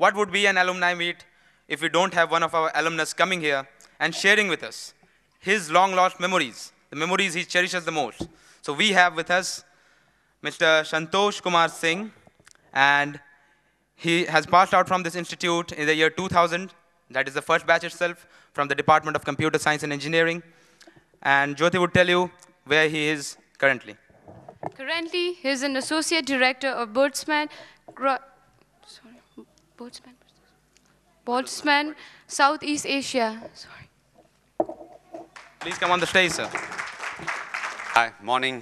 what would be an alumni meet if we don't have one of our alumnus coming here and sharing with us his long-lost memories, the memories he cherishes the most. So we have with us Mr. Santosh Singh, and he has passed out from this institute in the year 2000. That is the first batch itself from the Department of Computer Science and Engineering. And Jyoti would tell you where he is currently. Currently, he is an associate director of Boltzmann, Boltzmann, Southeast Asia. Sorry. Please come on the stage, sir. Hi, morning,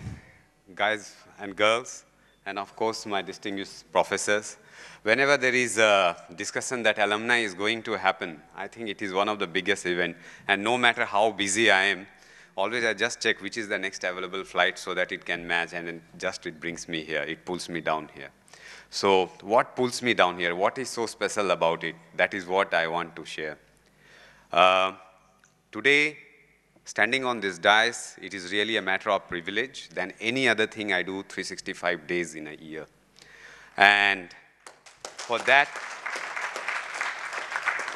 guys and girls, and of course, my distinguished professors. Whenever there is a discussion that alumni is going to happen, I think it is one of the biggest events. And no matter how busy I am, always I just check which is the next available flight so that it can match, and then just it brings me here, it pulls me down here. So what pulls me down here? What is so special about it? That is what I want to share. Today, standing on this dais, it is really a matter of privilege than any other thing I do 365 days in a year. And for that,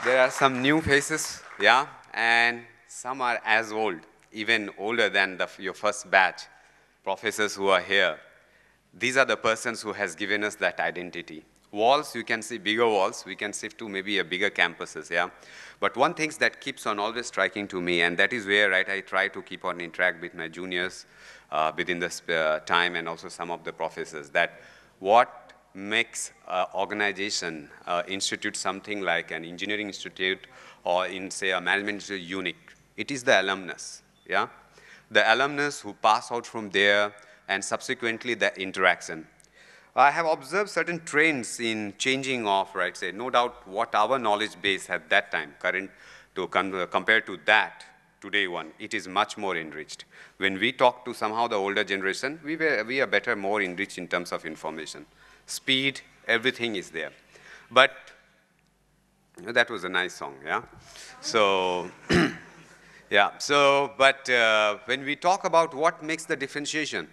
there are some new faces, yeah, and some are as old, even older than your first batch, professors who are here. These are the persons who has given us that identity. Walls, you can see bigger walls. We can shift to maybe a bigger campuses, yeah? But one thing that keeps on always striking to me, and that is where, right, I try to keep on interact with my juniors within this time and also some of the professors, that what makes an organization, institute, something like an engineering institute or in, say, a management institute unique. It is the alumnus, yeah? The alumnus who pass out from there and subsequently the interaction. I have observed certain trends in changing of, right, say, no doubt what our knowledge base at that time, current to compared to that, today one, it is much more enriched. When we talk to somehow the older generation, we are better, more enriched in terms of information. Speed, everything is there. But that was a nice song, yeah? So, yeah, so, but when we talk about what makes the differentiation,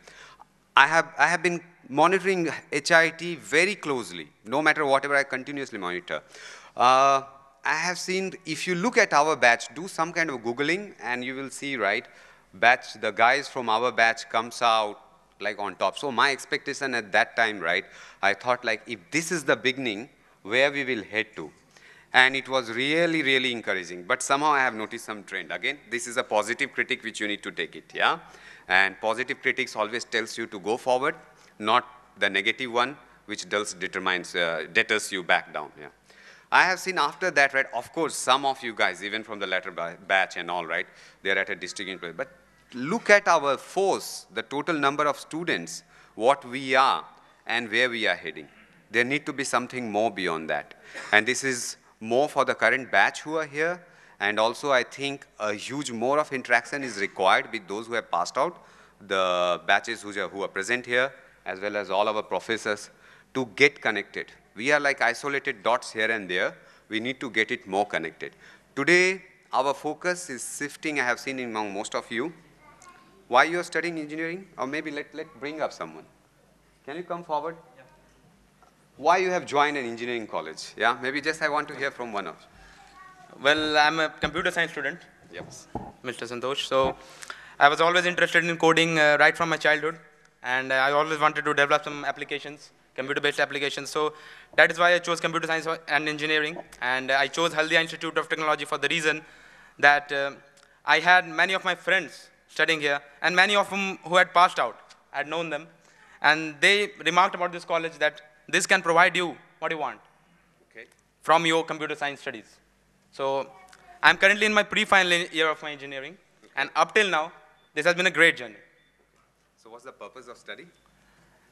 I have been monitoring HIT very closely, no matter whatever I continuously monitor. I have seen, if you look at our batch, do some kind of Googling, and you will see, right, batch, the guys from our batch comes out like on top. So my expectation at that time, right, I thought like, if this is the beginning, where we will head to. And it was really, really encouraging. But somehow I have noticed some trend. Again, this is a positive critique which you need to take it, yeah? And positive critics always tells you to go forward, not the negative one, which deters you back down, yeah? I have seen after that, right, of course, some of you guys, even from the latter batch and all, right, they're at a distinct place. But look at our force, the total number of students, what we are, and where we are heading. There need to be something more beyond that. And this is more for the current batch who are here, and also I think a huge more of interaction is required with those who have passed out, the batches who are present here, as well as all our professors, to get connected. We are like isolated dots here and there. We need to get it more connected. Today, our focus is shifting, I have seen among most of you. Why you are studying engineering? Or maybe let bring up someone. Can you come forward? Why you have joined an engineering college? Yeah, maybe just I want to hear from one of you. Well, I'm a computer science student, Yes. Mr. Santosh. So I was always interested in coding right from my childhood. And I always wanted to develop some applications, computer-based applications. So that is why I chose computer science and engineering. And I chose Haldia Institute of Technology for the reason that I had many of my friends studying here, and many of them who had passed out. I had known them. And they remarked about this college that this can provide you what you want from your computer science studies. So I'm currently in my pre-final year of my engineering. And up till now, this has been a great journey. So what's the purpose of study?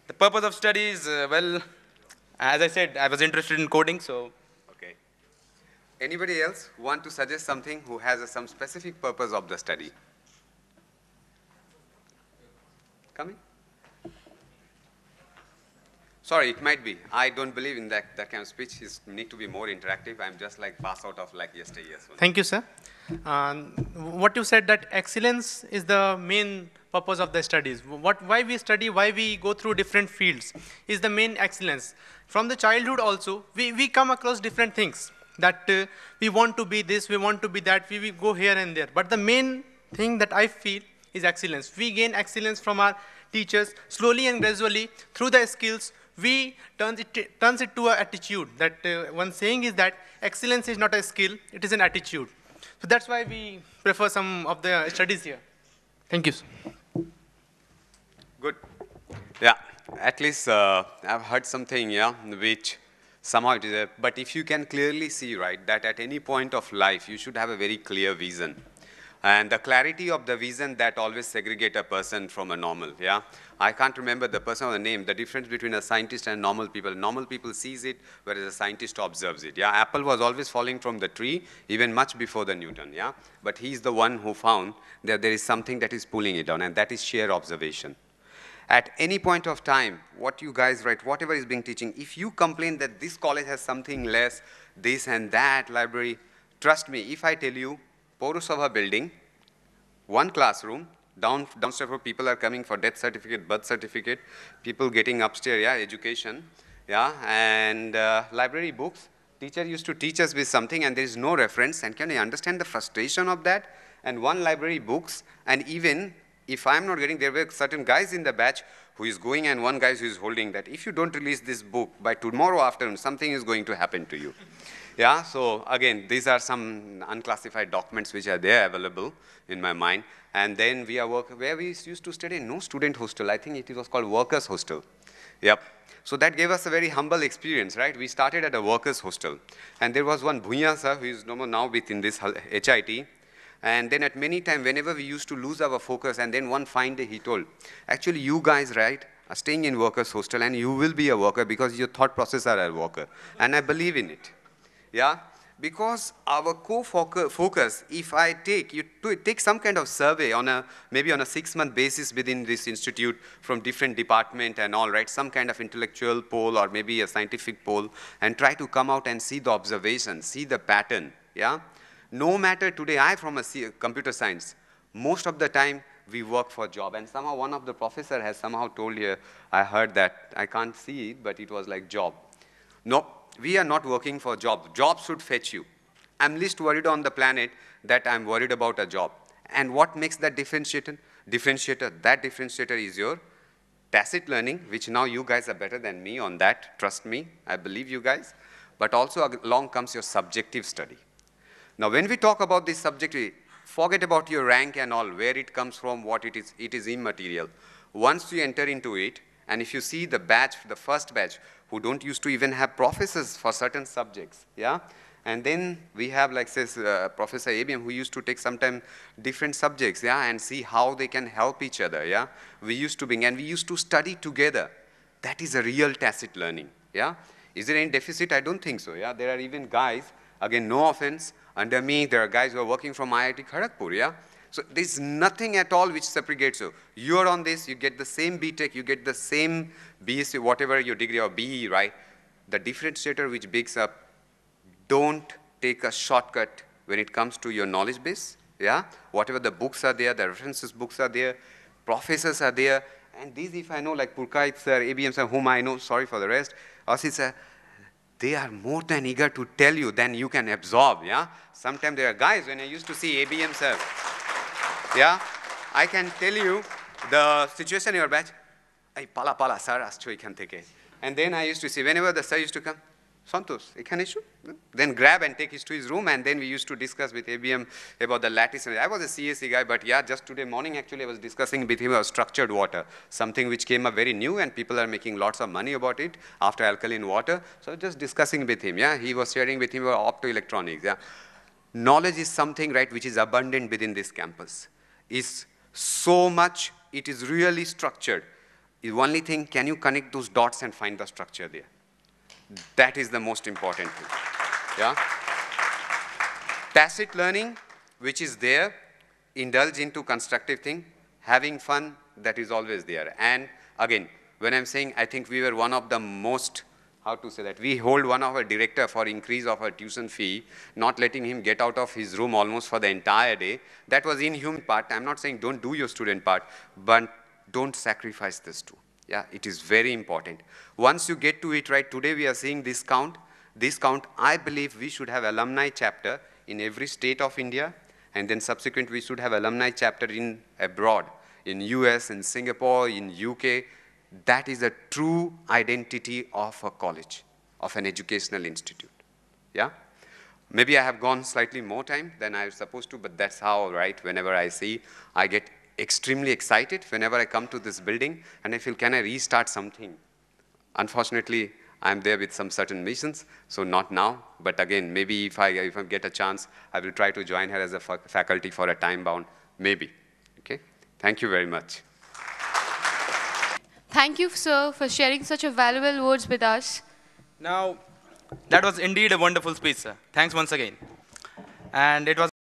The purpose of study is, well, as I said, I was interested in coding, so. Okay. Anybody else want to suggest something who has some specific purpose of the study? Coming? Sorry, it might be. I don't believe in that kind of speech. It need to be more interactive. I'm just like pass out of like yesterday's one. Thank you, sir. What you said that excellence is the main purpose of the studies. Why we study, why we go through different fields is the main excellence. From the childhood also, we come across different things that we want to be this, we want to be that, we go here and there. But the main thing that I feel is excellence. We gain excellence from our teachers slowly and gradually through the skills. We turns it to an attitude. That one saying is that excellence is not a skill, it is an attitude. So that's why we prefer some of the studies here. Thank you, sir. Good. Yeah, at least I've heard something, yeah, which somehow it is there. But if you can clearly see, right, that at any point of life, you should have a very clear vision. And the clarity of the vision that always segregate a person from a normal, yeah? I can't remember the person or the name, the difference between a scientist and normal people. Normal people sees it, whereas a scientist observes it, yeah? Apple was always falling from the tree, even much before the Newton, yeah? But he's the one who found that there is something that is pulling it down, and that is sheer observation. At any point of time, what you guys write, whatever is being teaching, if you complain that this college has something less, this and that library, trust me, if I tell you, Paurasabha building, one classroom, downstairs where people are coming for death certificate, birth certificate, people getting upstairs, yeah, education, yeah, and library books. Teacher used to teach us with something and there is no reference, and can you understand the frustration of that? And one library books, and even if I'm not getting, there were certain guys in the batch who is going and one guy who is holding that. If you don't release this book by tomorrow afternoon, something is going to happen to you. Yeah, so again, these are some unclassified documents which are there available in my mind. And then we are where we used to study, no student hostel. I think it was called workers hostel. Yep. So that gave us a very humble experience, right? We started at a workers hostel. And there was one Bhuya sir who is now within this HIT. And then at many times, whenever we used to lose our focus, and then one fine day he told, actually you guys, right, are staying in workers hostel and you will be a worker because your thought process are a worker. And I believe in it. Yeah, because our focus, if I take, you take some kind of survey on maybe on a 6-month basis within this institute from different department and all, right, some kind of intellectual poll or maybe a scientific poll, and try to come out and see the observation, see the pattern, yeah. No matter today, I from a computer science, most of the time we work for job, and somehow one of the professor has somehow told here, I heard that, I can't see it, but it was like job. No. We are not working for jobs. Jobs should fetch you. I'm least worried on the planet that I'm worried about a job. And what makes that differentiator? That differentiator is your tacit learning, which now you guys are better than me on that. Trust me, I believe you guys. But also along comes your subjective study. Now, when we talk about this subjective, forget about your rank and all, where it comes from, what it is immaterial. Once you enter into it, and if you see the batch, the first batch, who don't used to even have professors for certain subjects, yeah? And then we have, like, says Professor ABM, who used to take sometimes different subjects, yeah, and see how they can help each other, yeah? We used to bring, and we used to study together. That is a real tacit learning, yeah? Is there any deficit? I don't think so, yeah? There are even guys, again, no offense, under me, there are guys who are working from IIT Kharagpur, yeah? So there's nothing at all which separates you. You're on this, you get the same BTech, you get the same BSc, whatever your degree or BE, right? The differentiator which bigs up, don't take a shortcut when it comes to your knowledge base, yeah? Whatever the books are there, the references books are there, professors are there, and these, if I know, like Purkait sir, ABM sir, whom I know, sorry for the rest, Asi sir, they are more than eager to tell you than you can absorb, yeah? Sometimes there are guys, when I used to see ABM sir, yeah, I can tell you the situation in your batch. Ay, pala, sir, ascho ikhan theke. And then I used to see, whenever the sir used to come, Santosh, ikhan issue? Then grab and take his to his room, and then we used to discuss with ABM about the lattice. I was a CSE guy, but yeah, just today morning, actually, I was discussing with him about structured water, something which came up very new, and people are making lots of money about it after alkaline water. So just discussing with him, yeah. He was sharing with him about optoelectronics, yeah. Knowledge is something, right, which is abundant within this campus. Is so much, it is really structured. The only thing, can you connect those dots and find the structure there? That is the most important thing, yeah? Tacit learning, which is there, indulge into constructive thing, having fun, that is always there. And again, When I'm saying, I think we were one of the most, how to say that, we hold one of our director for increase of our tuition fee, not letting him get out of his room almost for the entire day. That was inhuman part. I'm not saying don't do your student part, but don't sacrifice this too. Yeah, it is very important. Once you get to it right, today we are seeing this count. This count, I believe we should have alumni chapter in every state of India, and then subsequent we should have alumni chapter in abroad, in US, in Singapore, in UK. That is a true identity of a college, of an educational institute. Yeah? Maybe I have gone slightly more time than I was supposed to, but that's how, right, whenever I see, I get extremely excited whenever I come to this building, and I feel, can I restart something? Unfortunately, I'm there with some certain missions, so not now, but again, maybe if I get a chance, I will try to join her as a faculty for a time bound, maybe. Okay? Thank you very much. Thank you, sir, for sharing such a valuable words with us. Now, that was indeed a wonderful speech, sir. Thanks once again. And it was